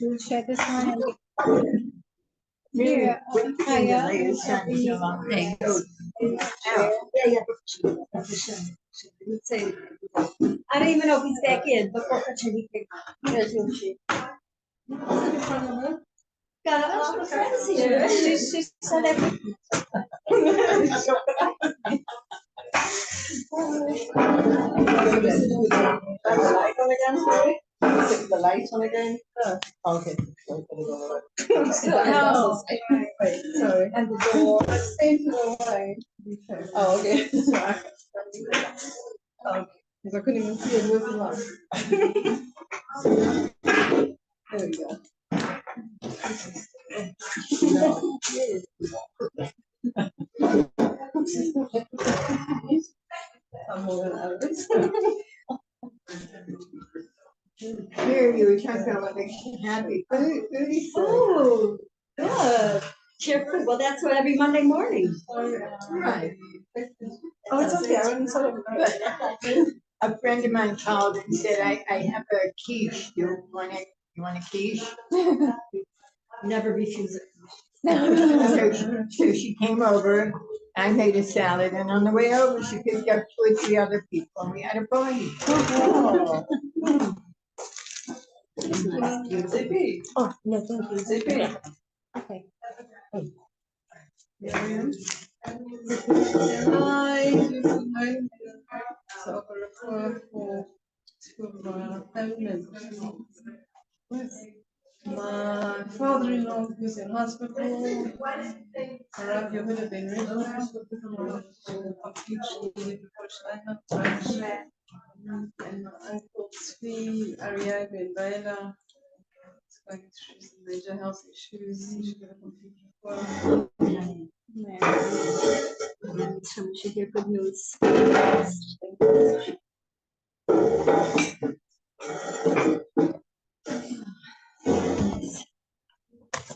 We'll share this one. Miriam, Thanks. I don't even know if he's back in, but got a lot of friends here. She said everything. The lights on again? Okay. Wait, sorry. And the door. Stay to the right. Oh, okay. Because I couldn't even see it moving on. There we go. I'm moving out of this. Here you were talking about what makes you happy. Foodie. Oh, good. Cheerful. Well, that's what every Monday morning. Right. Oh, it's okay. I wasn't sort of. A friend of mine called and said, I have a quiche. You want a quiche? Never refuse it. So she came over. I made a salad, and on the way over, she picked up 2 or 3 other people, and we had a party. Zippy. Oh, no, thank you. Zippy. Okay. Miriam? My father-in-law was in hospital. Around your middle been really and my uncle Tzvi, Ariel Ben Baila, is going through some major health issues. She should get a computer for. Should hear good news.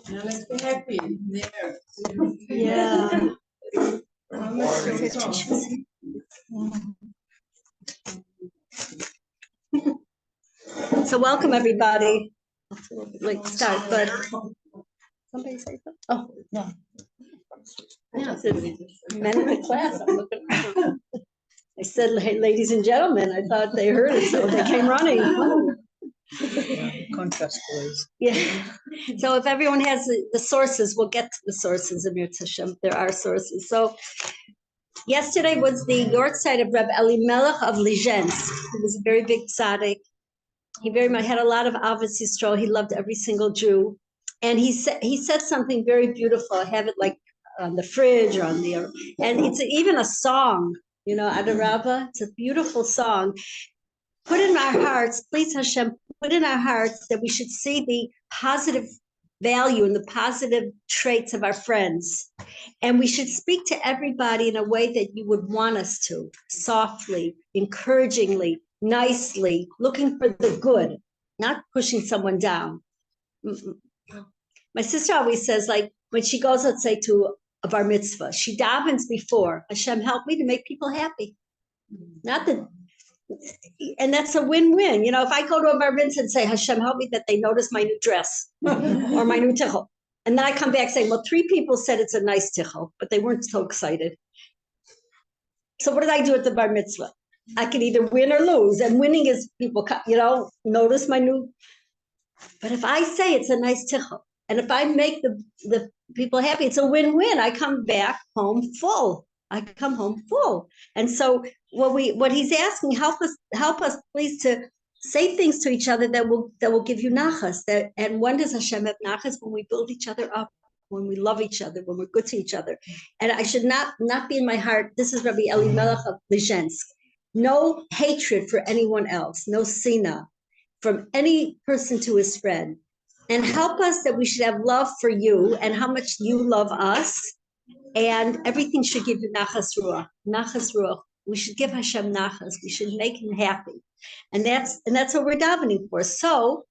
Now let's be happy there. Yeah. So welcome everybody. Like start, but somebody say something. Oh no. Yeah, men in the class. I'm looking around. I said, hey, ladies and gentlemen. I thought they heard it, so they came running. Contrast boys. Yeah. So if everyone has the sources, we'll get to the sources of Yirtzeh Hashem. There are sources. So yesterday was the Yortzeit of Reb Elimelech of Lizensk. He was a very big tzaddik. He very much had a lot of Avos Yisrael. He loved every single Jew. And he said something very beautiful. I have it like on the fridge or on the, and it's even a song, you know, Adarabba. It's a beautiful song. Put in our hearts, please Hashem, put in our hearts that we should see the positive value and the positive traits of our friends. And we should speak to everybody in a way that you would want us to, softly, encouragingly, nicely, looking for the good, not pushing someone down. My sister always says, like, when she goes, let's say, to a bar mitzvah, she davens before, Hashem, help me to make people happy. Not that, and that's a win-win. You know, if I go to a bar mitzvah and say, Hashem, help me that they notice my new dress or my new tichel. And then I come back saying, well, 3 people said it's a nice tichel, but they weren't so excited. So what did I do at the bar mitzvah? I can either win or lose. And winning is people, you know, notice my new. But if I say it's a nice tichel, and if I make the people happy, it's a win-win. I come back home full. I come home full. And so what he's asking, help us please to say things to each other that will give you nachas. And when does Hashem have nachas? When we build each other up, when we love each other, when we're good to each other. And I should not be in my heart. This is Rabbi Elimelech of Lizensk. No hatred for anyone else, no sina from any person to his friend. And help us that we should have love for you and how much you love us. And everything should give you nachas ruach. Nachas ruach. We should give Hashem nachas. We should make him happy. And that's what we're davening for. So,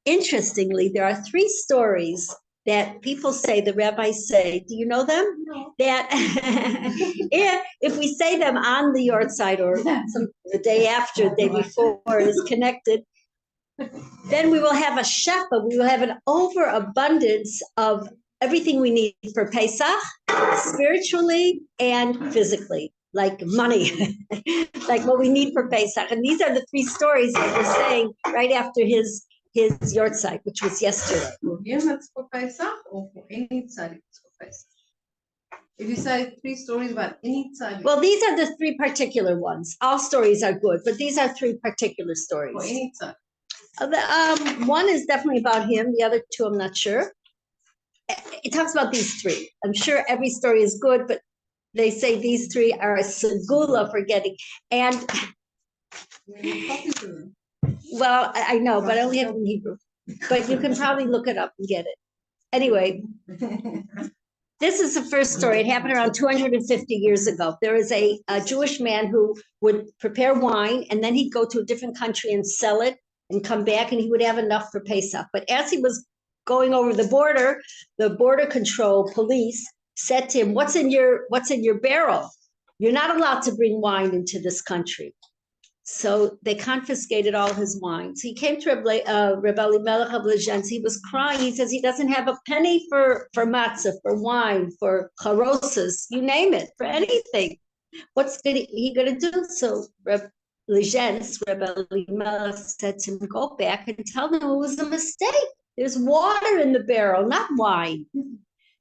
interestingly, there are 3 stories that people say, the rabbis say, do you know them? No. That if we say them on the Yortzeit or the day after, the day before, it is connected. then we will have a shefa, we will have an overabundance of everything we need for Pesach, spiritually and physically, like money, like what we need for Pesach. And these are the three stories that we're saying right after his yortzeit, which was yesterday. That's for Pesach or for any tzaddik for Pesach? If you say three stories about any tzaddik. Well, these are the three particular ones. All stories are good, but these are three particular stories. For any tzaddik. One is definitely about him. The other two, I'm not sure. It talks about these three. I'm sure every story is good, but they say these three are a segula for getting. And well, I know, but I only have it in Hebrew. But you can probably look it up and get it. Anyway, this is the first story. It happened around 250 years ago. There is a Jewish man who would prepare wine, and then he'd go to a different country and sell it and come back, and he would have enough for Pesach. But as he was going over the border control police said to him, what's in your barrel? You're not allowed to bring wine into this country. So they confiscated all his wine. So he came to Reb Elimelech of Lezhensk. He was crying. He says he doesn't have a penny for matzah, for wine, for charosas, you name it, for anything. What's he going to do? So Reb Elimelech said to him, go back and tell them it was a mistake. There's water in the barrel, not wine.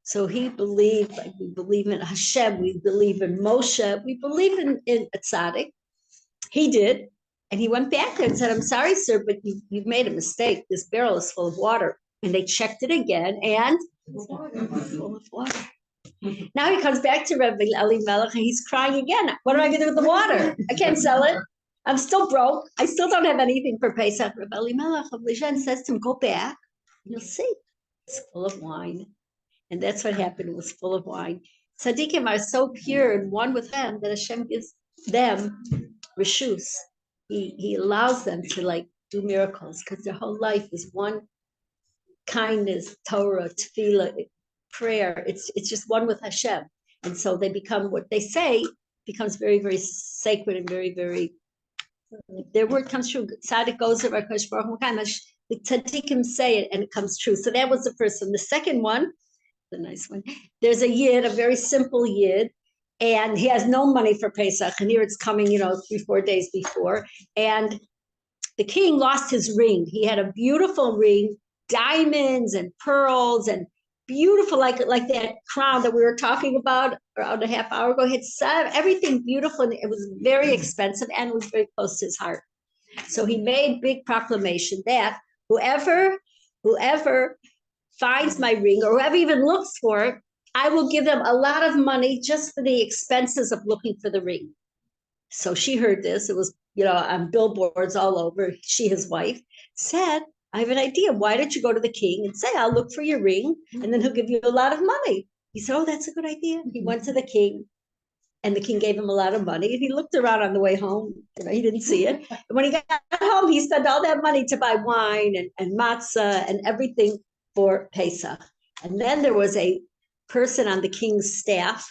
So he believed, like we believe in Hashem, we believe in Moshe, we believe in a tzaddik. He did. And he went back there and said, I'm sorry, sir, but you've made a mistake. This barrel is full of water. And they checked it again and full of water. Now he comes back to Rebbe Elimelech and he's crying again. What am I going to do with the water? I can't sell it. I'm still broke. I still don't have anything for Pesach. Rebbe Elimelech of Lezhensk says to him, go back. You'll see. It's full of wine. And that's what happened. It was full of wine. Tzaddikim are so pure and one with them that Hashem gives them reshus. He allows them to do miracles because their whole life is one kindness, Torah, tefillah, prayer. It's just one with Hashem. And so they become what they say becomes very, very sacred and very, very, their word comes true. Tzaddik goes over Kosh Baruch Hu. The tzaddikim say it and it comes true. So that was the first one. The second one, the nice one, there's a yid, a very simple yid, and he has no money for Pesach. And here it's coming, 3-4 days before. And the king lost his ring. He had a beautiful ring, diamonds and pearls and beautiful, like that crown that we were talking about around a half hour ago. He had everything beautiful, and it was very expensive and it was very close to his heart. So he made big proclamation that whoever finds my ring or whoever even looks for it, I will give them a lot of money just for the expenses of looking for the ring. So she heard this. It was, on billboards all over. She, his wife, said, I have an idea. Why don't you go to the king and say, I'll look for your ring, and then he'll give you a lot of money. He said, oh, that's a good idea. He went to the king, and the king gave him a lot of money. And he looked around on the way home. He didn't see it. And when he got home, he spent all that money to buy wine and matzah and everything for Pesach. And then there was a person on the king's staff,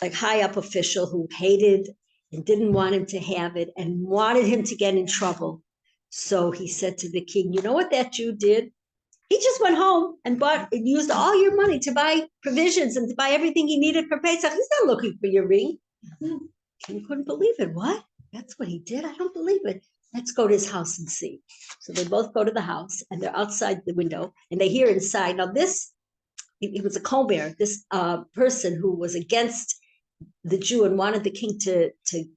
like high up official, who hated and didn't want him to have it and wanted him to get in trouble. So he said to the king, you know what that Jew did? He just went home and used all your money to buy provisions and to buy everything he needed for Pesach. He's not looking for your ring. King couldn't believe it. What? That's what he did? I don't believe it. Let's go to his house and see. So they both go to the house and they're outside the window and they hear inside. Now he was a co-bearer, this person who was against the Jew and wanted the king to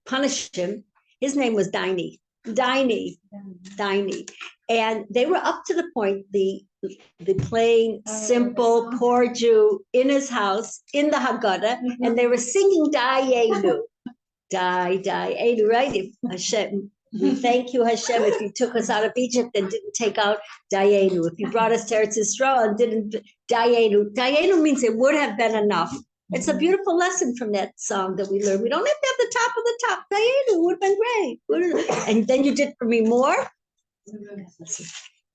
punish him. His name was Daini. And they were up to the point, the plain, simple, poor Jew in his house, in the Haggadah, and they were singing Dayenu. Dayenu, right? If Hashem, we thank you, Hashem, if you took us out of Egypt and didn't take out Dayenu. If you brought us to Eretz Yisrael and didn't Dayenu. Dayenu means it would have been enough. It's a beautiful lesson from that song that we learned. We don't have to have the top of the top. Dayenu would have been great. And then you did for me more.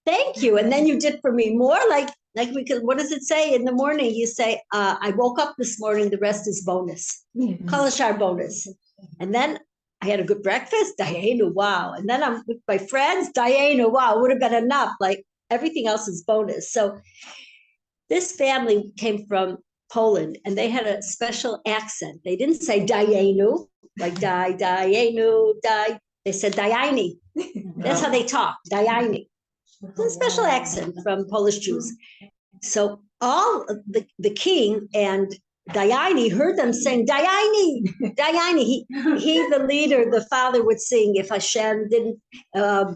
Thank you. And then you did for me more. Like we could, what does it say in the morning? You say, I woke up this morning, the rest is bonus. Kol hashar bonus. And then I had a good breakfast, Dayenu, wow. And then I'm with my friends, Dayenu, wow, would have been enough. Like everything else is bonus. So this family came from Poland and they had a special accent. They didn't say Dayenu, like Dayenu, They said Dayani. That's how they talk, Dayani. It's a special accent from Polish Jews. So all the king and Dayani heard them saying, Dayani, Dayani. He, the leader, the father would sing, if Hashem didn't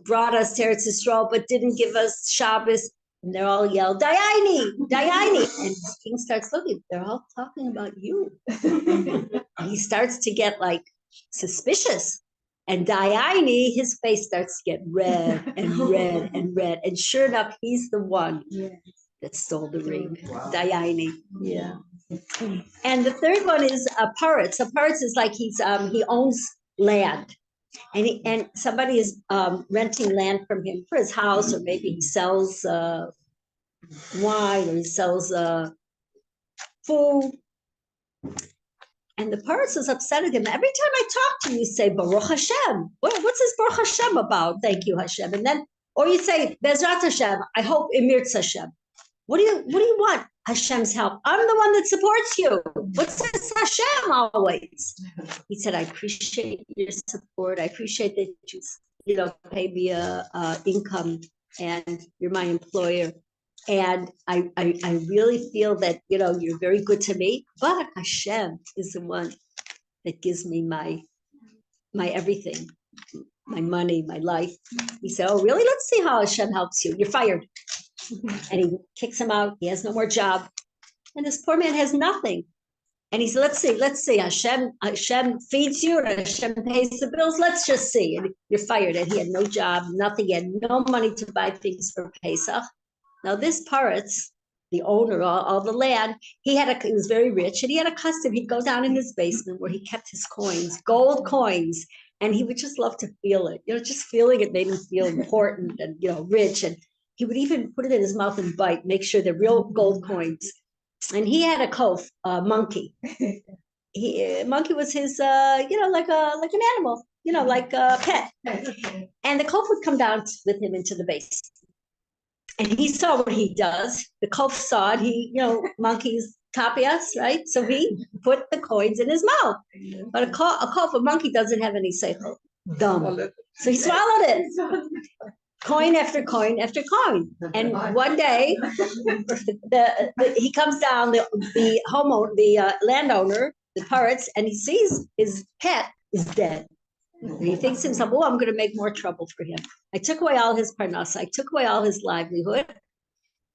brought us to Eretz Yisrael, but didn't give us Shabbos. And they're all yell, Dayani, Dayani. And the king starts looking, they're all talking about you. And he starts to get like suspicious. And Dayani, his face starts to get red and red and red. And sure enough, he's the one that stole the ring. Wow. Dayani. Yeah. And the third one is a Paritz. A Paritz is like he owns land. And somebody is renting land from him for his house, or maybe he sells wine, or he sells food. And the Paritz is upset at him. Every time I talk to you, you say, Baruch Hashem. What's this Baruch Hashem about? Thank you, Hashem. And then, or you say, Bezrat Hashem, I hope Emirtz Hashem. What do you want? Hashem's help. I'm the one that supports you. What's this Hashem always? He said, I appreciate your support. I appreciate that you pay me a income, and you're my employer. And I really feel that, you're very good to me, but Hashem is the one that gives me my everything, my money, my life. He said, oh, really? Let's see how Hashem helps you. You're fired. And he kicks him out. He has no more job. And this poor man has nothing. And he said, let's see. Hashem feeds you and Hashem pays the bills. Let's just see. And you're fired. And he had no job, nothing. He had no money to buy things for Pesach. Now this Paritz, the owner of all the land, he was very rich, and he had a custom. He'd go down in his basement where he kept his coins, gold coins, and he would just love to feel it. Just feeling it made him feel important and, rich. And he would even put it in his mouth and bite, make sure they're real gold coins. And he had a monkey. Monkey was his, like an animal, like a pet. And the Kof would come down with him into the basement. And he saw what he does. The Kof saw it. Monkeys copy us, right? So he put the coins in his mouth. But a monkey doesn't have any seichel. Dumb. So he swallowed it. Coin after coin after coin. And one day, he comes down, the landowner, the Paritz, and he sees his pet is dead. And he thinks to himself, I'm going to make more trouble for him. I took away all his parnasa. I took away all his livelihood.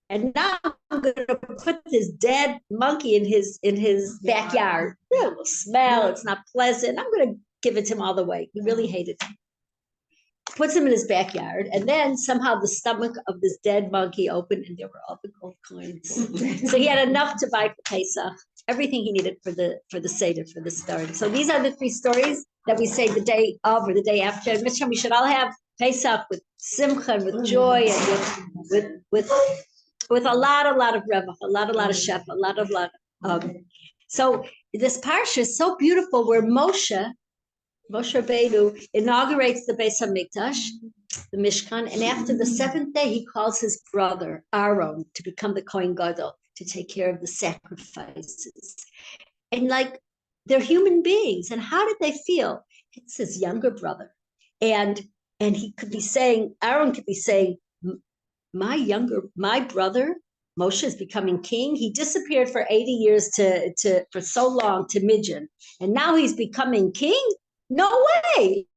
And now I'm going to put this dead monkey in his backyard. It will smell. It's not pleasant. I'm going to give it to him all the way. He really hated him. Puts him in his backyard. And then somehow the stomach of this dead monkey opened, and there were all the gold coins. So he had enough to buy for Pesach, everything he needed for the Seder, for the start. So these are the three stories that we say the day of or the day after. And Mishra, we should all have Pesach with simcha and with joy and with a lot of revach, a lot of shef, a lot of. So this parsha is so beautiful, where Moshe Rabbeinu inaugurates the Beis HaMikdash, the Mishkan, and after the seventh day, he calls his brother Aaron to become the Kohen Gadol, to take care of the sacrifices. And they're human beings, and how did they feel? It's his younger brother, and he could be saying, Aaron could be saying, my brother Moshe is becoming king. He disappeared for 80 years for so long to Midian, and now he's becoming king. No way!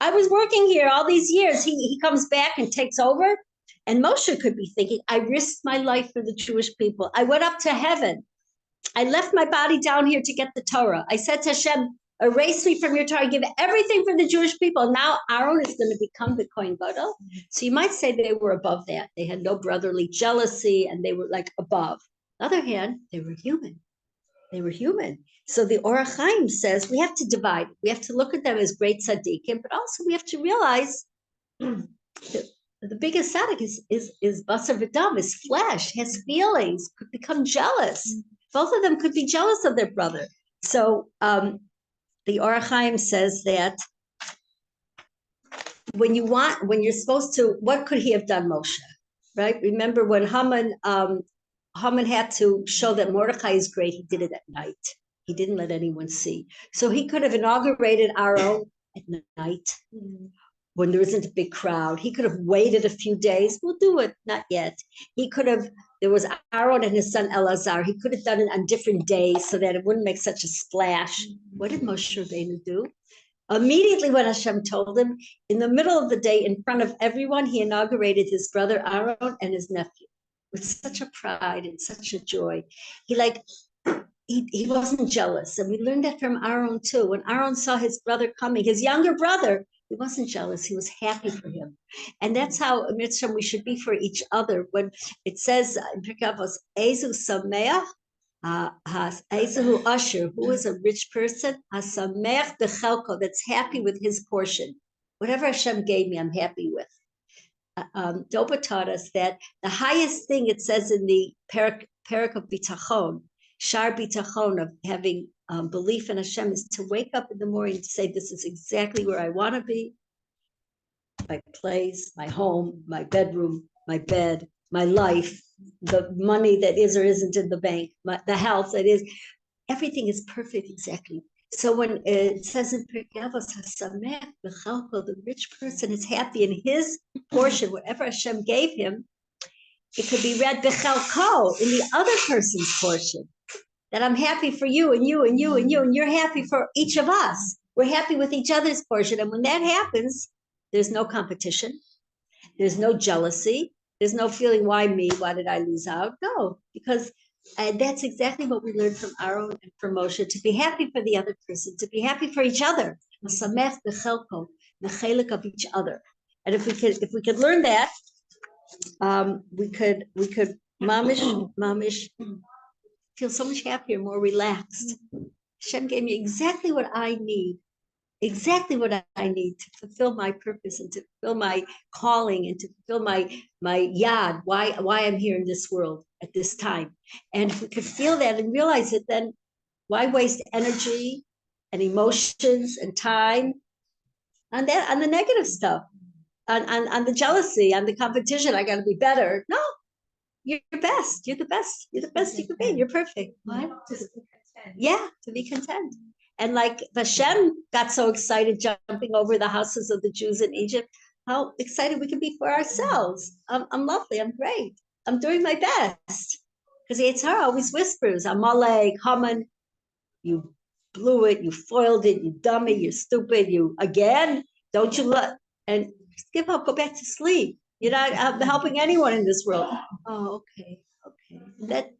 I was working here all these years. He comes back and takes over, and Moshe could be thinking, I risked my life for the Jewish people. I went up to heaven. I left my body down here to get the Torah. I said to Hashem, erase me from your Torah, give everything for the Jewish people. Now Aaron is going to become the Kohen Gadol. So you might say they were above that. They had no brotherly jealousy, and they were above. On the other hand, they were human. They were human. So the Orach Chaim says we have to divide. We have to look at them as great tzaddikim, but also we have to realize the biggest tzaddik is basar v'dam, is flesh, has feelings, could become jealous. Both of them could be jealous of their brother. So the Or HaChaim says that when you're supposed to, what could he have done, Moshe? Right? Remember when Haman had to show that Mordechai is great, he did it at night. He didn't let anyone see. So he could have inaugurated Aaron at night when there isn't a big crowd. He could have waited a few days. We'll do it, not yet. He could have, there was Aaron and his son Elazar. He could have done it on different days so that it wouldn't make such a splash. What did Moshe Rabbeinu do? Immediately when Hashem told him, in the middle of the day, in front of everyone, he inaugurated his brother Aaron and his nephew with such a pride and such a joy. He wasn't jealous. And we learned that from Aaron too. When Aaron saw his brother coming, his younger brother, he wasn't jealous. He was happy for him. And that's how we should be for each other. When it says in Pirkei Avos, Ezu Sameach, Ezu Usher, who is a rich person, Hasameach Bechelko, that's happy with his portion. Whatever Hashem gave me, I'm happy with. Doba taught us that the highest thing, it says in the Perak of Bitachon, Shar Bitachon, of having belief in Hashem, is to wake up in the morning to say, this is exactly where I want to be. My place, my home, my bedroom, my bed, my life, the money that is or isn't in the bank, the health that is, everything is perfect exactly. So when it says in Pirkei Avos, Hasamech B'chalko, the rich person is happy in his portion, whatever Hashem gave him, it could be read B'chalko, in the other person's portion. That I'm happy for you and you and you and you, and you're happy for each of us. We're happy with each other's portion. And when that happens, there's no competition. There's no jealousy. There's no feeling, why me? Why did I lose out? No, because that's exactly what we learned from Aaron and from Moshe, to be happy for the other person, to be happy for each other. Samech b'chelko, the chelik of each other. And if we could learn that, we could mamish feel so much happier, more relaxed. Hashem gave me exactly what I need to fulfill my purpose and to fulfill my calling and to fulfill my yad, why I'm here in this world at this time. And if we could feel that and realize it, then why waste energy and emotions and time on the negative stuff, on the jealousy, on the competition? I got to be better. No, you're best. You're the best. You're the best you could be. You're perfect. What? Yeah, to be content. And like Hashem got so excited jumping over the houses of the Jews in Egypt, how excited we can be for ourselves. I'm lovely. I'm great. I'm doing my best. Because the Yitzhar always whispers, Amalek, Haman, you blew it, you foiled it, you dummy, you're stupid, you again, don't you look, and just give up, go back to sleep. You're not helping anyone in this world. Oh, okay. That,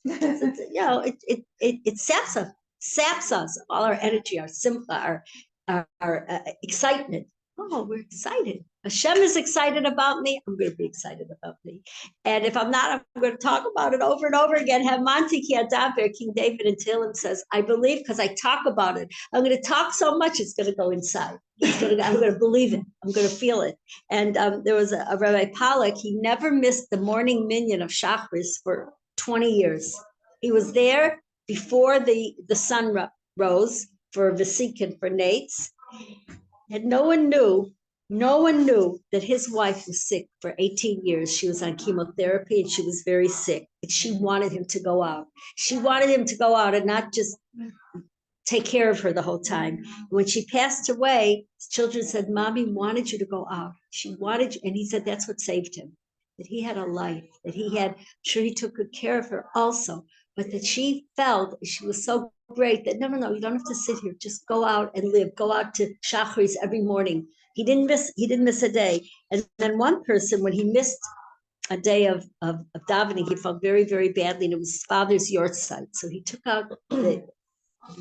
it saps us, all our energy, our simcha, our excitement. Oh, we're excited. Hashem is excited about me. I'm going to be excited about me. And if I'm not, I'm going to talk about it over and over again. Hamanti ki adaber, King David in Tehillim says, I believe because I talk about it. I'm going to talk so much, it's going to go inside. I'm going to believe it. I'm going to feel it. And there was a Rabbi Pollack, he never missed the morning minyan of Shachris for 20 years. He was there before the sun rose for Vesikin, for Nate's. And no one knew that his wife was sick for 18 years. She was on chemotherapy and she was very sick. And she wanted him to go out. She wanted him to go out and not just take care of her the whole time. When she passed away, his children said, Mommy wanted you to go out. She wanted you. And he said, that's what saved him. That he had a life, that he had, sure he took good care of her also, but that she felt she was so great that no, you don't have to sit here. Just go out and live. Go out to Shachris every morning. He didn't miss a day. And then one person, when he missed a day of davening, he felt very, very badly, and it was his father's yortzeit. So he took out the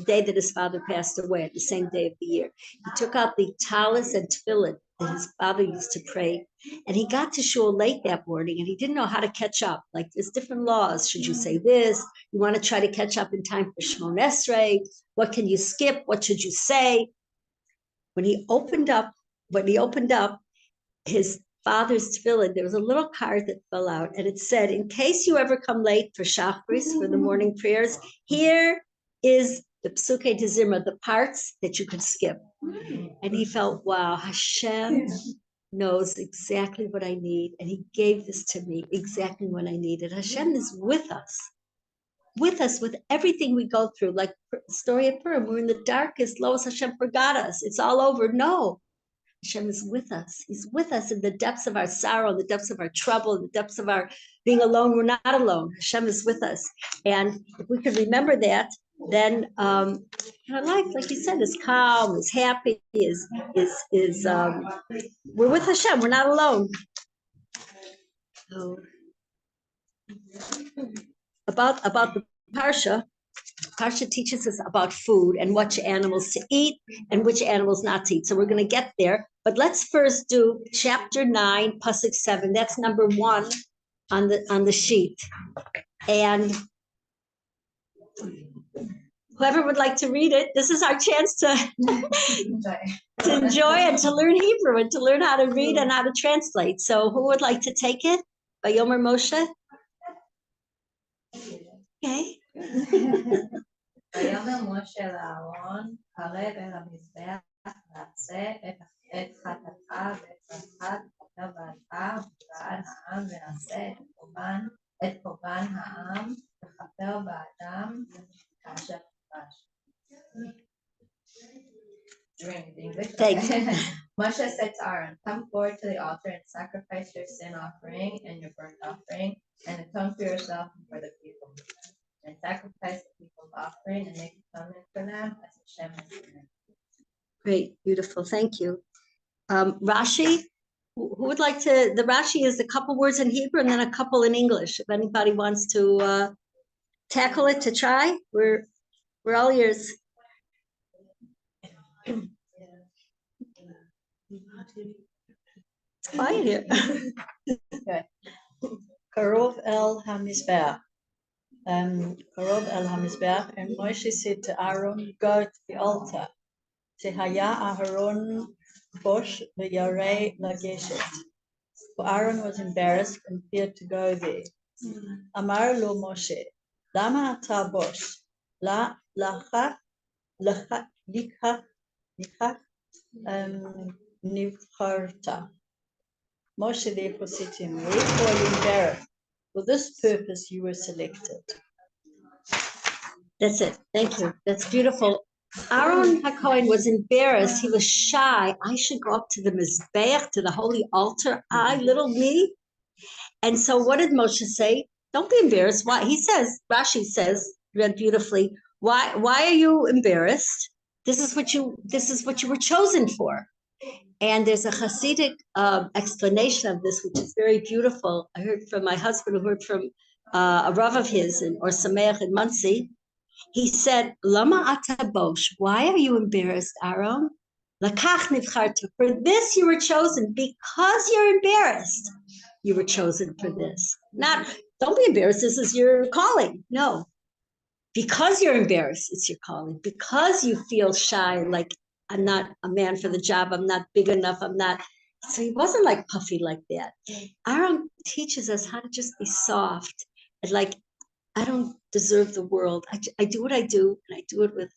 day that his father passed away, the same day of the year. He took out the talis and tefillin that his father used to pray. And he got to shul late that morning and he didn't know how to catch up. Like there's different laws. Should you say this? You want to try to catch up in time for Shmon Esrei? What can you skip? What should you say? When he opened up his father's tefillin, there was a little card that fell out and it said, in case you ever come late for Shachris, for the morning prayers, here is the Psuke de Zimra, the parts that you could skip. And he felt, wow, Hashem knows exactly what I need. And he gave this to me exactly when I needed. Hashem is with us with everything we go through. Like the story of Purim, we're in the darkest, lowest, Hashem forgot us. It's all over. No, Hashem is with us. He's with us in the depths of our sorrow, in the depths of our trouble, in the depths of our being alone. We're not alone. Hashem is with us. And if we could remember that, then our life, like you said, is calm, is happy, is we're with Hashem. We're not alone. So, about the Parsha teaches us about food and which animals to eat and which animals not to eat. So we're going to get there. But let's first do chapter 9, Pasuk 7. That's number 1 on the sheet. And whoever would like to read it, this is our chance to enjoy and to learn Hebrew and to learn how to read and how to translate. So who would like to take it? Vayomer Moshe? Okay. ויאמר משה לאהרון, קרב אל המזבח ועשה את חטאתך ואת זרעך תכפר בעדך ובעד העם ועשה את קורבן העם תכפר בעדם כאשר כבש. Thanks. Moshe said to Aaron, come forward to the altar and sacrifice your sin offering and your burnt offering and atone for yourself and for the people. And sacrifice the people's offering and make atonement for them as Hashem has commanded. Great, beautiful, thank you. Rashi, who would like to, the Rashi is a couple words in Hebrew and then a couple in English. If anybody wants to tackle it, to try, we're all ears. It's quiet here. Okay. Karov el HaMizbeach. Karov el HaMizbeach, and Moshe said to Aaron, go to the altar. Tehaya Aharon Bosh v'yarei lageshet. For Aaron was embarrassed and feared to go there. Amar lo Moshe, lama ata bosh, la lacha likach nivcharta. Moshe therefore said to him, wherefore are you embarrassed? For this purpose you were selected. That's it. Thank you. That's beautiful. Aaron HaKohen was embarrassed. He was shy. I should go up to the Mizbeach, to the holy altar. I, little me. And so what did Moshe say? Don't be embarrassed. Why? He says, Rashi says, read beautifully, why are you embarrassed? This is what you were chosen for. And there's a Hasidic explanation of this, which is very beautiful. I heard from my husband, who heard from a Rav of his, or Sameach in Muncie. He said, Lama ata bosh, why are you embarrassed, Aaron? Lakach nivcharta, for this you were chosen, because you're embarrassed. You were chosen for this. Not, don't be embarrassed, this is your calling. No, because you're embarrassed, it's your calling. Because you feel shy, like, I'm not a man for the job, I'm not big enough, I'm not. So he wasn't like puffy like that. Aaron teaches us how to just be soft and like, I don't deserve the world. I do what I do, and I do it with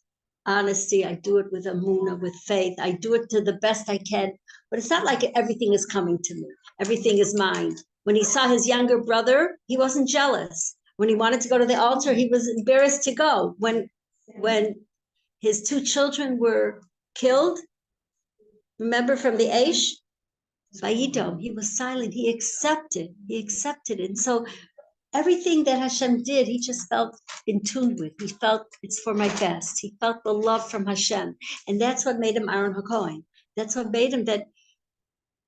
honesty. I do it with emunah, with faith. I do it to the best I can. But it's not like everything is coming to me. Everything is mine. When he saw his younger brother, he wasn't jealous. When he wanted to go to the altar, he was embarrassed to go. When his 2 children were killed, remember from the Aish? Vayidom, he was silent. He accepted. And so everything that Hashem did, he just felt in tune with. He felt it's for my best. He felt the love from Hashem. And that's what made him Aaron HaKohen. That's what made him that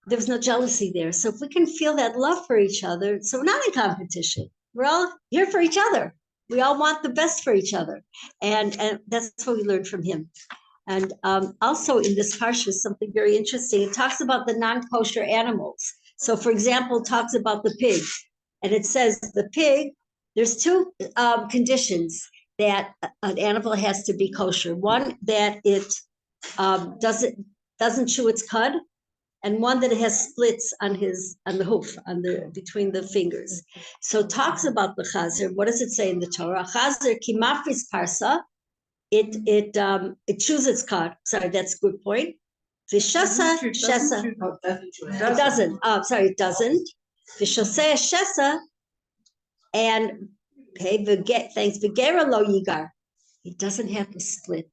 there was no jealousy there. So if we can feel that love for each other, so we're not in competition. We're all here for each other. We all want the best for each other. And that's what we learned from him. And also in this parsha is something very interesting. It talks about the non-kosher animals. So for example, it talks about the pig. And it says the pig, there's 2 conditions that an animal has to be kosher. One, that it doesn't chew its cud, and one that it has splits on the hoof, between the fingers. So it talks about the chazer. What does it say in the Torah? Chazer ki mafris parsa, it chooses its card. Sorry, that's a good point. Vishasa shesa. It doesn't. Oh, sorry, it doesn't. Vishosea shesa, and okay, thanks. Vigera lo yigar. It doesn't have the split.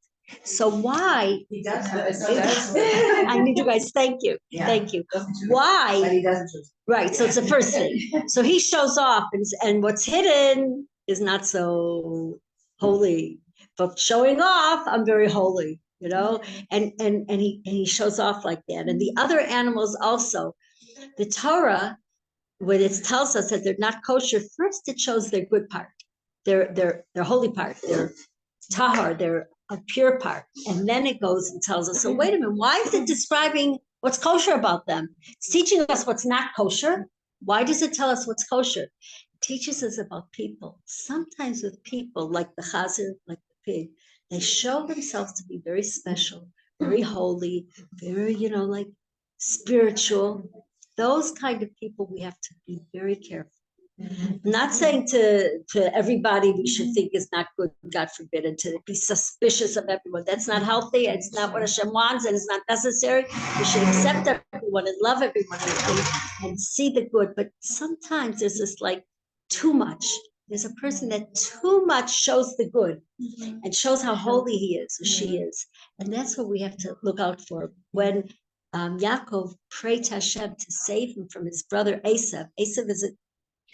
So why? He does. I need you guys. Thank you. Yeah. Thank you. Why? But he doesn't. Right. So it's the first thing. So he shows off, and what's hidden is not so holy. But showing off, I'm very holy. You know, and he shows off like that. And the other animals also, the Torah, when it tells us that they're not kosher, first it shows their good part, their holy part, their tahar, their a pure part, and then it goes and tells us. So wait a minute, why is it describing what's kosher about them? It's teaching us what's not kosher. Why does it tell us what's kosher? It teaches us about people. Sometimes with people like the chazer, like the pig, they show themselves to be very special, very holy, very, like spiritual. Those kind of people we have to be very careful. I'm not saying to everybody we should think is not good, God forbid, and to be suspicious of everyone. That's not healthy. It's not what Hashem wants, and it's not necessary. We should accept everyone and love everyone and see the good. But sometimes there's this too much. There's a person that too much shows the good and shows how holy he is or she is. And that's what we have to look out for. When Yaakov prayed to Hashem to save him from his brother Esav. Esav is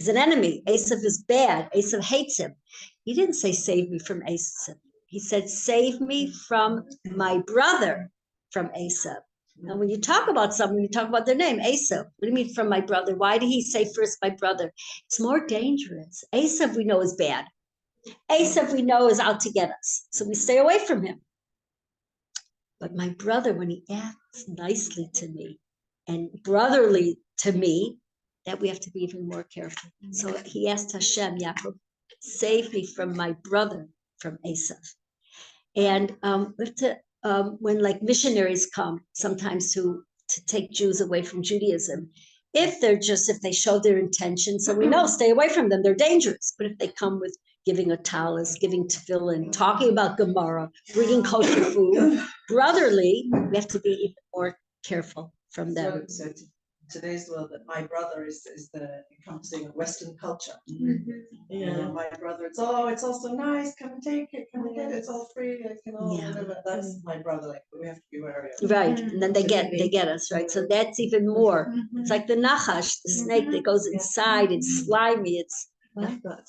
an enemy. Esav is bad. Esav hates him. He didn't say, save me from Esav. He said, save me from my brother, from Esav. Now, when you talk about someone, you talk about their name, Esav. What do you mean from my brother? Why did he say first my brother? It's more dangerous. Esav we know is bad. Esav we know is out to get us. So we stay away from him. But my brother, when he acts nicely to me and brotherly to me, that we have to be even more careful. So he asked Hashem, Yaakov, save me from my brother, from Esav. And we have to, when missionaries come sometimes to take Jews away from Judaism, if they show their intention, so we know, stay away from them, they're dangerous. But if they come with giving a talis, giving tefillin, talking about Gemara, bringing kosher food, brotherly, we have to be even more careful from them. So today's world, that my brother is the encompassing of Western culture. Yeah. My brother, it's also nice, come and take it, come and get it, it's all free, whatever. That's my brother, but we have to be wary of. Right, and then they get us, right? So that's even more. It's like the nachash, the snake that goes inside, it's slimy, it's I've got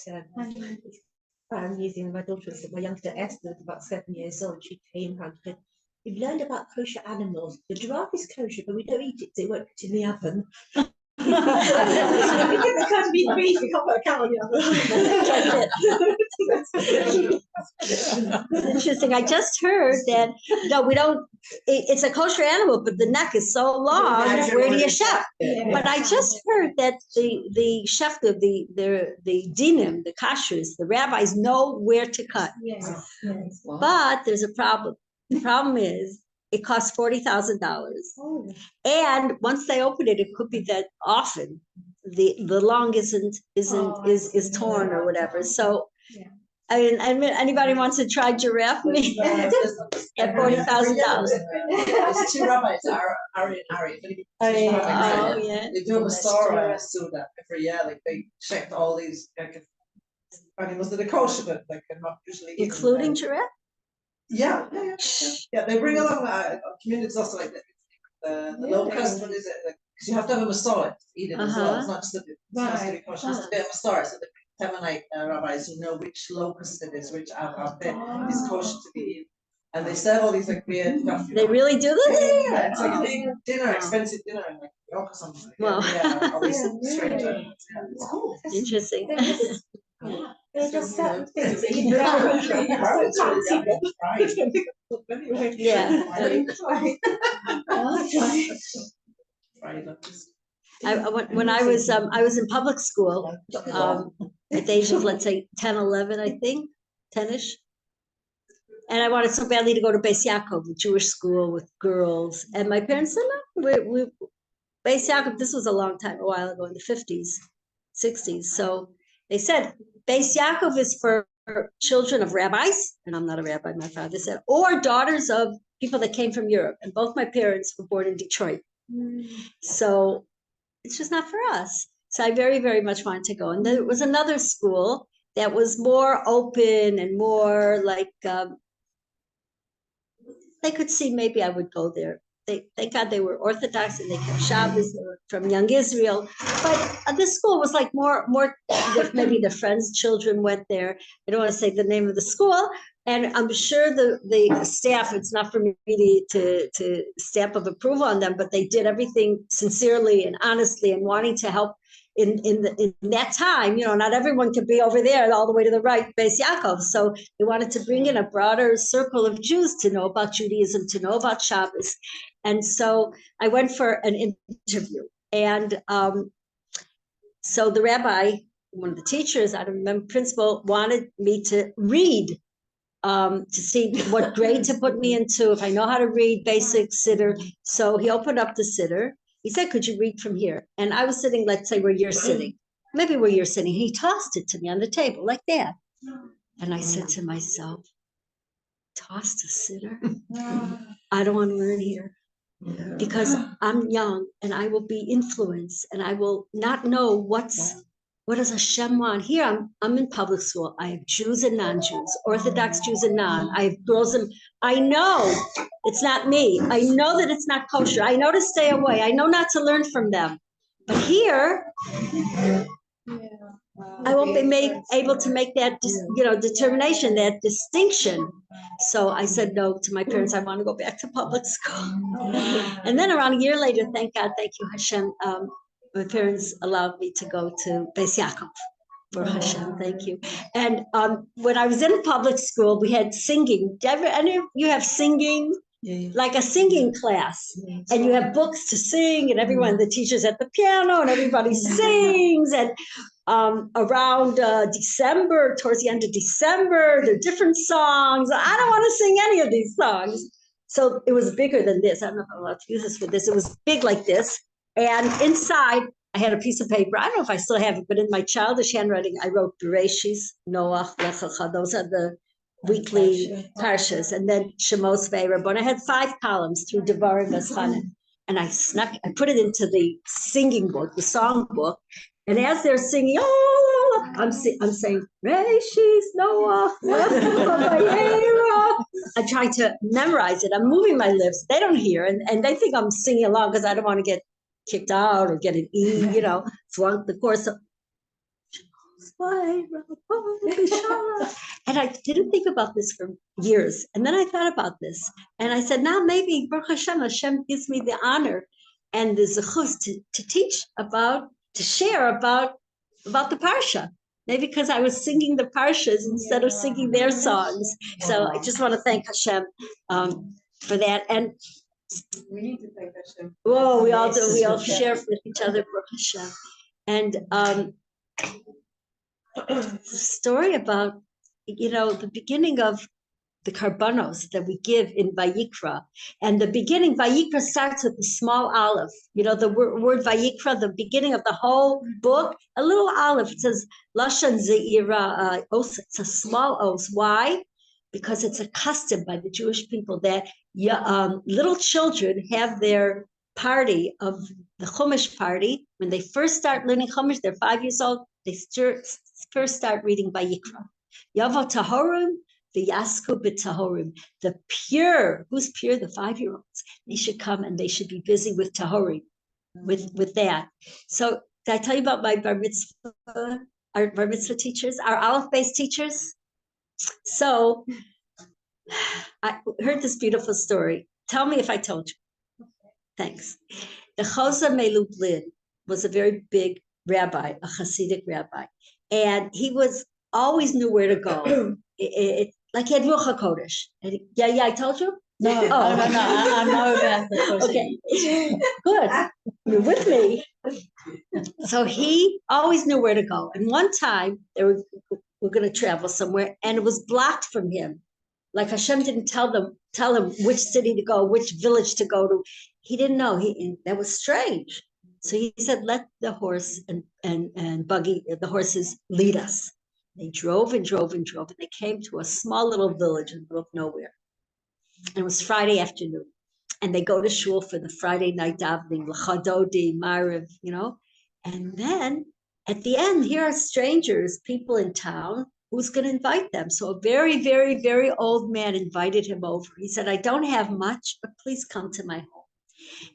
I'm using my daughter, my youngster Esther, about 7 years old. She came home and said, we've learned about kosher animals. The giraffe is kosher, but we don't eat it, so it won't put in the oven. It didn't occur to me beef, we can't put a cow in the oven. interesting. I just heard that, no, we don't, it's a kosher animal, but the neck is so long, where do you chef? But I just heard that the chef, the dinim, the kashrus, the rabbis know where to cut. Yes. But there's a problem. The problem is it costs $40,000, and once they open it, it could be that often the lung is torn or whatever. So, I mean, anybody wants to try giraffe meat at $40,000? There's two rabbis, Ari and Ari. Oh, yeah. They do a Saraya Suda every year. They checked all these animals that are kosher, but not usually Including giraffe? Yeah. They bring along communities also like the locust. What is it? Because you have to have a Masorah to eat it as well. It's not just supposed to be kosher. It's a bit of Masorah. So the Temanite rabbis who know which locust it is, which aved is kosher to be eaten, and they serve all these weird stuff. They really do this? Yeah, it's like a big dinner, expensive dinner in York or something. Wow. All these strange animals. Yeah, it's cool. Interesting. There's just certain things that you When I was in public school, at the age of, let's say, 10, 11, I think, 10-ish. And I wanted so badly to go to Beit Yaakov, a Jewish school with girls. And my parents said, no, Beit Yaakov, this was a while ago in the 50s, 60s. So they said, Beit Yaakov is for children of rabbis, and I'm not a rabbi, my father said, or daughters of people that came from Europe. And both my parents were born in Detroit. So it's just not for us. So I very, very much wanted to go. And there was another school that was more open and more like, they could see maybe I would go there. Thank God they were Orthodox and they kept Shabbos. They were from young Israel. But this school was like more, maybe the friends' children went there. I don't want to say the name of the school. And I'm sure the staff, it's not for me to stamp of approval on them, but they did everything sincerely and honestly and wanting to help in that time. You know, not everyone could be over there all the way to the right, Beis Yaakov. So they wanted to bring in a broader circle of Jews to know about Judaism, to know about Shabbos. And so I went for an interview. And so the rabbi, one of the teachers, I don't remember, principal, wanted me to read, to see what grade to put me into, if I know how to read basic siddur. So he opened up the siddur. He said, could you read from here? And I was sitting, let's say where you're sitting, maybe where you're sitting. He tossed it to me on the table like that. And I said to myself, tossed a siddur? I don't want to learn here because I'm young and I will be influenced and I will not know what does Hashem want? Here I'm in public school. I have Jews and non-Jews, Orthodox Jews and non. I have girls and I know it's not me. I know that it's not kosher. I know to stay away. I know not to learn from them. But here, I won't be able to make that, determination, that distinction. So I said no to my parents. I want to go back to public school. And then around a year later, thank God, thank you, Hashem, my parents allowed me to go to Beis Yaakov for Hashem. Thank you. And when I was in public school, we had singing. Any of you have singing? Like a singing class, and you have books to sing, and everyone, the teacher's at the piano, and everybody sings. And around December, towards the end of December, there are different songs. I don't want to sing any of these songs. So it was bigger than this. I don't know if I'm allowed to use this for this. It was big like this. And inside, I had a piece of paper. I don't know if I still have it, but in my childish handwriting, I wrote Bereshis, Noach, Lechacha. Those are the weekly parshas. And then Shemos Ve'Rabbon. I had 5 columns through Devarim V'Schanan. And I put it into the singing book, the song book. And as they're singing, I'm saying, Bereshis, Noach, I'm trying to memorize it. I'm moving my lips. They don't hear. And they think I'm singing along because I don't want to get kicked out or get an E, flunk the course. And I didn't think about this for years. And then I thought about this. And I said, now maybe Baruch Hashem gives me the honor and the zechus to teach about, to share about the Parsha. Maybe because I was singing the Parshas instead of singing their songs. So I just want to thank Hashem for that. And we need to thank Hashem. Whoa, we all do. We all share with each other, Baruch Hashem. And the story about, the beginning of the karbanos that we give in Vayikra. And the beginning, Vayikra starts with the small aleph. The word Vayikra, the beginning of the whole book, a little aleph. It says, Lashon Ze'ira, os. It's a small os. Why? Because it's a custom by the Jewish people that little children have their party of the Chumash party. When they first start learning Chumash, they're 5 years old, they first start reading Vayikra. Yavo Tahorim, the Yasku B'Tahorim. The pure, who's pure? The 5-year-olds. They should come and they should be busy with Tahorim, with that. So did I tell you about my bar mitzvah, our bar mitzvah teachers, our aleph-based teachers? So I heard this beautiful story. Tell me if I told you. Thanks. The Choza Melublin was a very big rabbi, a Hasidic rabbi, and he always knew where to go. Like he had Ruach HaKodesh. Yeah, I told you? No, I know about the Choza. Okay, good. You're with me. So he always knew where to go. And one time they were going to travel somewhere, and it was blocked from him. Like Hashem didn't tell him which city to go, which village to go to. He didn't know. That was strange. So he said, let the horse and buggy, the horses lead us. They drove and drove and drove, and they came to a small little village in the middle of nowhere. And it was Friday afternoon. And they go to shul for the Friday night davening, l'chadodi, mariv, And then at the end, here are strangers, people in town. Who's going to invite them? So a very, very, very old man invited him over. He said, I don't have much, but please come to my home.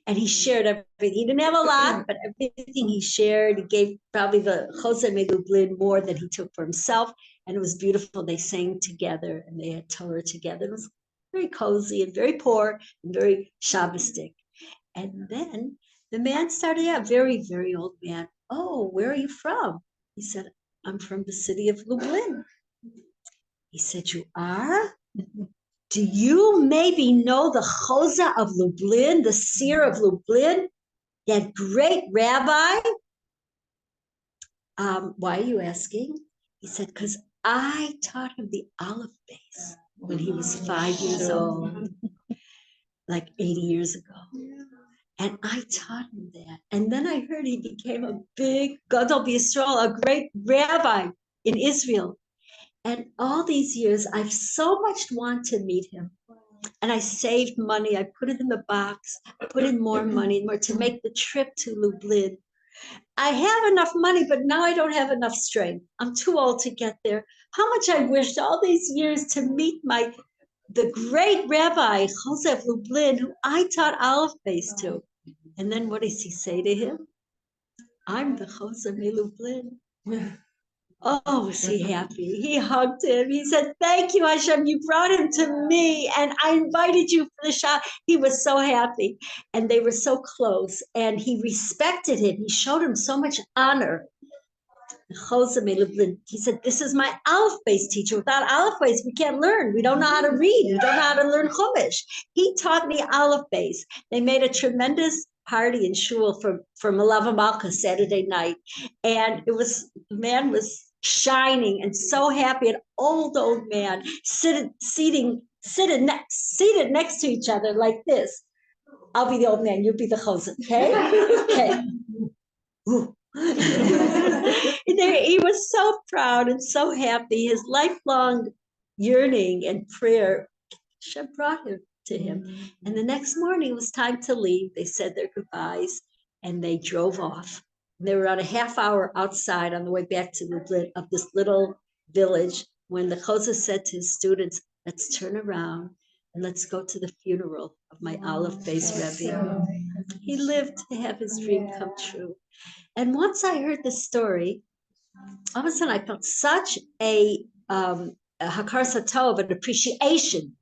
And he shared everything. He didn't have a lot, but everything he shared, he gave probably the Choseh Melublin more than he took for himself. And it was beautiful. They sang together and they had Torah together. It was very cozy and very poor and very Shabbistic. And then the man started out, very, very old man. Oh, where are you from? He said, I'm from the city of Lublin. He said, you are? Do you maybe know the Choseh of Lublin, the seer of Lublin, that great rabbi? Why are you asking? He said, because I taught him the Aleph base when he was 5 years old, like 80 years ago. And I taught him that. And then I heard he became a big Gadol B'Yisrael, a great rabbi in Israel. And all these years, I've so much wanted to meet him. And I saved money. I put it in the box, put in more money, more to make the trip to Lublin. I have enough money, but now I don't have enough strength. I'm too old to get there. How much I wished all these years to meet the great rabbi, Choseh of Lublin, who I taught Aleph base to. And then what does he say to him? I'm the Choseh Lublin. Oh, was he happy? He hugged him. He said, thank you, Hashem. You brought him to me, and I invited you for the shah. He was so happy, and they were so close, and he respected him. He showed him so much honor. He said, this is my Aleph base teacher. Without Aleph base, we can't learn. We don't know how to read. We don't know how to learn Chumash. He taught me Aleph base. They made a tremendous party in shul for Malava Malka Saturday night. And the man was shining and so happy, an old man seated next to each other like this. I'll be the old man, you'll be the Choseh, okay? Okay. He was so proud and so happy. His lifelong yearning and prayer, Hashem brought him to him. And the next morning it was time to leave. They said their goodbyes and they drove off. They were on a half hour outside on the way back to this little village when the Choseh said to his students, let's turn around and let's go to the funeral of my Aleph base Rebbe. He lived to have his dream come true. And once I heard the story, all of a sudden I felt such a hakar satov, an appreciation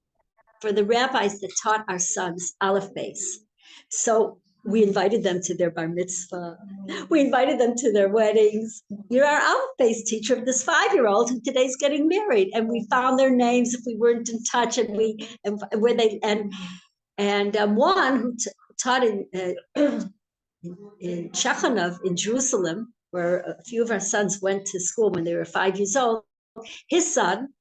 for the rabbis that taught our sons Aleph base. So we invited them to their bar mitzvah. We invited them to their weddings. You're our Aleph base teacher of this 5-year-old who today's getting married. And we found their names if we weren't in touch, and one who taught in Shechanov in Jerusalem, where a few of our sons went to school when they were 5 years old. His son,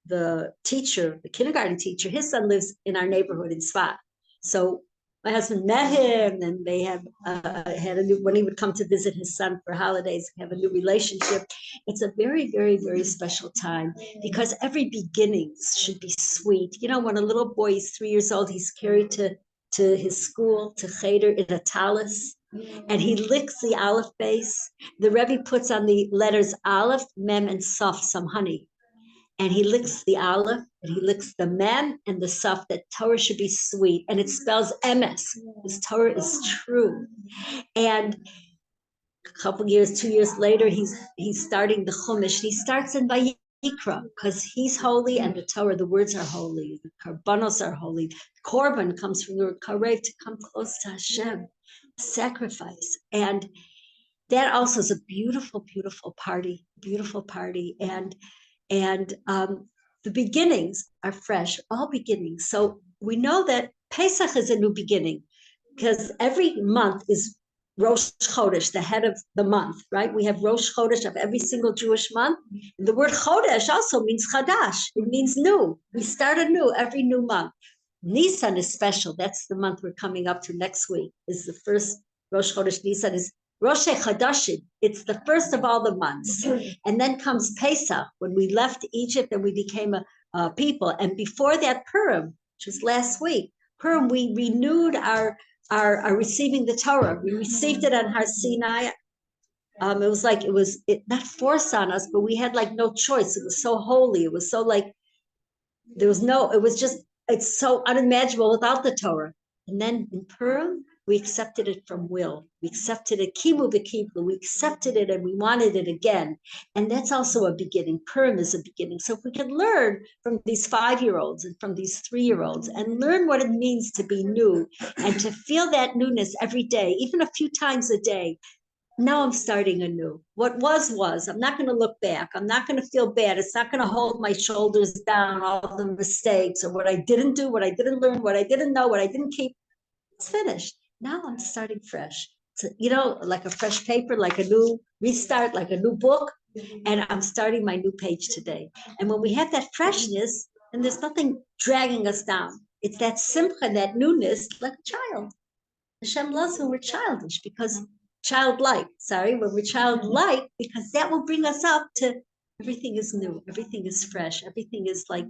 the teacher, the kindergarten teacher, his son lives in our neighborhood in Tzfat. So my husband met him, and they have had a new, when he would come to visit his son for holidays, have a new relationship. It's a very, very, very special time because every beginning should be sweet. You know, when a little boy is 3 years old, he's carried to his school, to Cheder, in a talus, and he licks the Aleph base. The Rebbe puts on the letters Aleph, Mem, and Saf some honey. And he licks the Aleph, and he licks the Mem and the Saf, that Torah should be sweet. And it spells emes, because Torah is true. And a couple years, 2 years later, he's starting the Chumash. He starts in Vayikra, because he's holy, and the Torah, the words are holy. The Karbanos are holy. Korban comes from the word karev, to come close to Hashem, sacrifice. And that also is a beautiful, beautiful party, and the beginnings are fresh, all beginnings. So we know that Pesach is a new beginning, because every month is Rosh Chodesh, the head of the month, right? We have Rosh Chodesh of every single Jewish month. And the word Chodesh also means Chadash. It means new. We start anew every new month. Nisan is special. That's the month we're coming up to next week. Is the first Rosh Chodesh. Nisan is Rosh Chodeshim, it's the first of all the months. And then comes Pesach, when we left Egypt and we became a people. And before that, Purim, which was last week, Purim, we renewed our receiving the Torah. We received it on Har Sinai. It was like, it not forced on us, but we had like no choice. It was so holy. It was so like, it's so unimaginable without the Torah. And then in Purim, we accepted it from will. We accepted it, kimu v'kiblu. We accepted it and we wanted it again. And that's also a beginning. Purim is a beginning. So if we can learn from these 5-year-olds and from these 3-year-olds and learn what it means to be new and to feel that newness every day, even a few times a day. Now I'm starting anew. What was. I'm not going to look back. I'm not going to feel bad. It's not going to hold my shoulders down, all the mistakes or what I didn't do, what I didn't learn, what I didn't know, what I didn't keep. It's finished. Now I'm starting fresh. So, like a fresh paper, like a new restart, like a new book. And I'm starting my new page today. And when we have that freshness, and there's nothing dragging us down. It's that simcha, that newness, like a child. Hashem loves when we're childish because when we're childlike, because that will bring us up to everything is new, everything is fresh, everything is like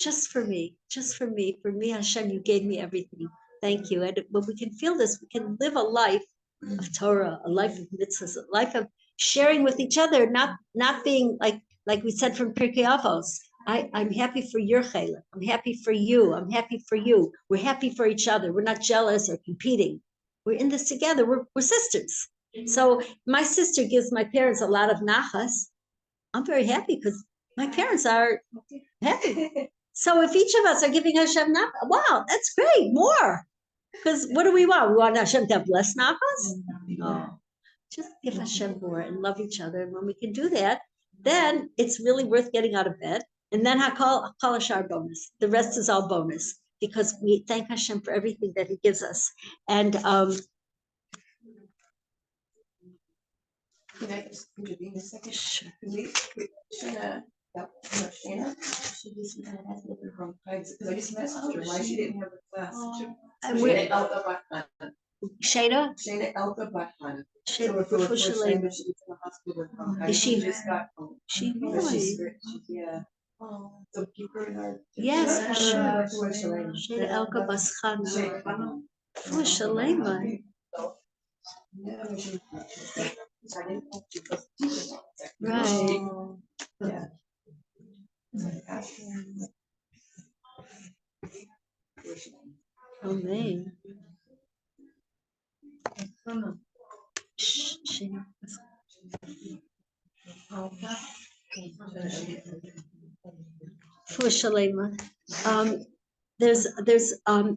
just for me, Hashem, you gave me everything. Thank you. And when we can feel this, we can live a life of Torah, a life of mitzvahs, a life of sharing with each other, not being like we said from Pirkei Avos. I'm happy for your chayla. I'm happy for you. I'm happy for you. We're happy for each other. We're not jealous or competing. We're in this together. We're sisters. So my sister gives my parents a lot of nachas. I'm very happy because my parents are happy. So if each of us are giving Hashem nachas, wow, that's great. More. Because what do we want? We want Hashem to have less nachas? No. Just give Hashem more and love each other. And when we can do that, then it's really worth getting out of bed. And then Hakol Ashar bonus. The rest is all bonus because we thank Hashem for everything that He gives us. And Can I just intervene a second? Sure. Because I just messaged her why she didn't have the class. And Shada? Shayna Elka Bachman. Shada, is she? Just got home. She But really? yeah. So keep her in our. Yes, for sure. Sure. Shada Elka Baschana. Oh, Shalema. Right. Yeah. Amen. For Shalema. There's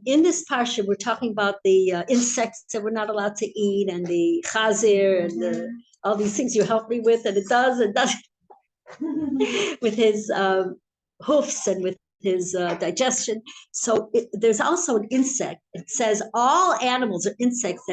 in this parsha we're talking about the insects that we're not allowed to eat and the chazir and all these things you help me with, and it does with his hoofs and with his digestion. So there's also an insect. It says all animals or insects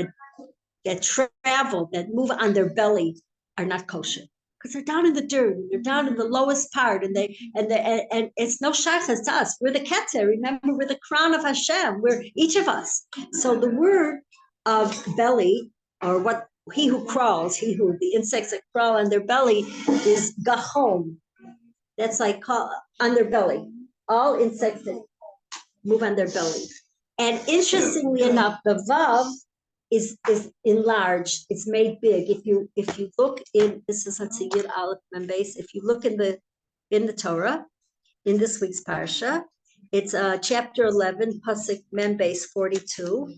that travel, that move on their belly are not kosher. Because they're down in the dirt, they're down in the lowest part, and it's no shaykhs to us. We're the keter. Remember, we're the crown of Hashem. We're each of us. So the word of belly, or what he who crawls, the insects that crawl on their belly, is gahom. That's like on their belly. All insects that move on their belly. And interestingly enough, the vav is enlarged. It's made big. If you look in, this is Hatziyid Aleph Membase. If you look in the Torah, in this week's parsha, it's chapter 11, pasuk Membase 42.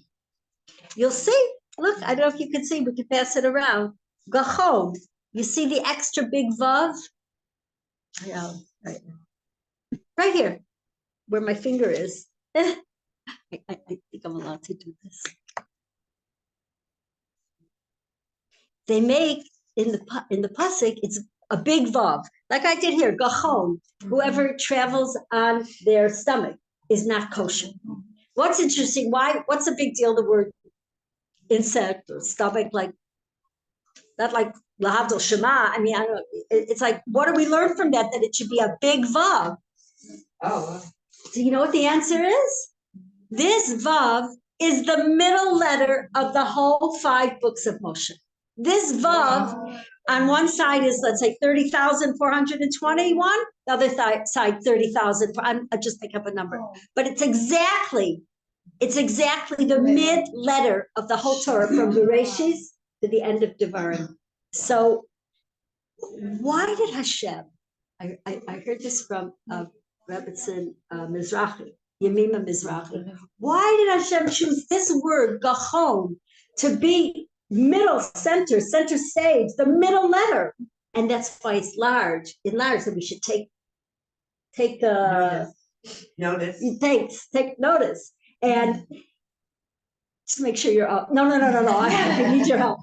You'll see. Look, I don't know if you can see. We can pass it around. Gachom. You see the extra big vav? Yeah, right here, where my finger is. I think I'm allowed to do this. They make in the pasuk, it's a big vav, like I did here. Gachon, whoever travels on their stomach is not kosher. What's interesting? What's the big deal? The word insect or stomach, like not like lahavdil shema. I mean, I don't. It's like, what do we learn from that? That it should be a big vav. Oh. Do you know what the answer is? This vav is the middle letter of the whole 5 books of Moshe. This vav on one side is, let's say, 30,421. The other side, 30,000. I'm just make up a number, but it's exactly the mid letter of the whole Torah from Bereshis to the end of Devarim. So why did Hashem? I heard this from Rebbetzin Mizrahi, Yemima Mizrahi. Why did Hashem choose this word Gachon to be middle, center stage, the middle letter? And that's why it's large. Enlarged, so we should take Notice. Take notice. And just make sure you're up. No. I need your help.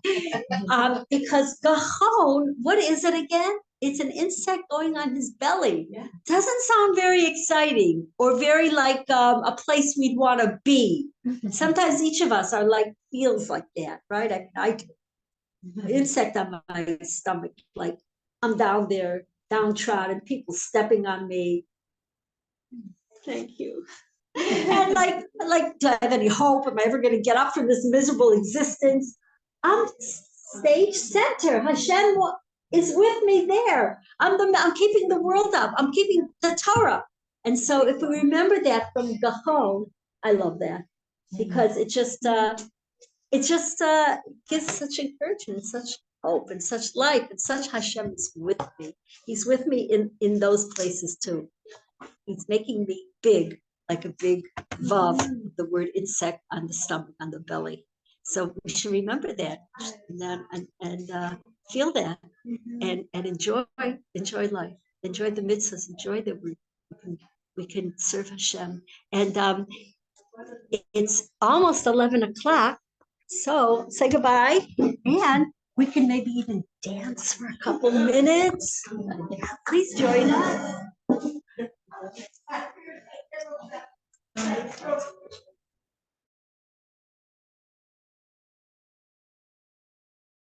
Because Gachon, what is it again? It's an insect going on his belly. Yeah. Doesn't sound very exciting or very like a place we'd want to be. Sometimes each of us are like, feels like that, right? I do. Insect on my stomach, like I'm down there, downtrodden, people stepping on me. Thank you. And like, do I have any hope? Am I ever going to get up from this miserable existence? I'm stage center. Hashem is with me there. I'm keeping the world up. I'm keeping the Torah. And so if we remember that from Gachon, I love that because it just gives such encouragement, such hope, and such life, and such Hashem is with me. He's with me in those places too. He's making me big, like a big vav, the word insect on the stomach, on the belly. So we should remember that and feel that and enjoy life, enjoy the mitzvahs, enjoy that we can serve Hashem. And it's almost 11 o'clock. So say goodbye, and we can maybe even dance for a couple minutes. Please join us.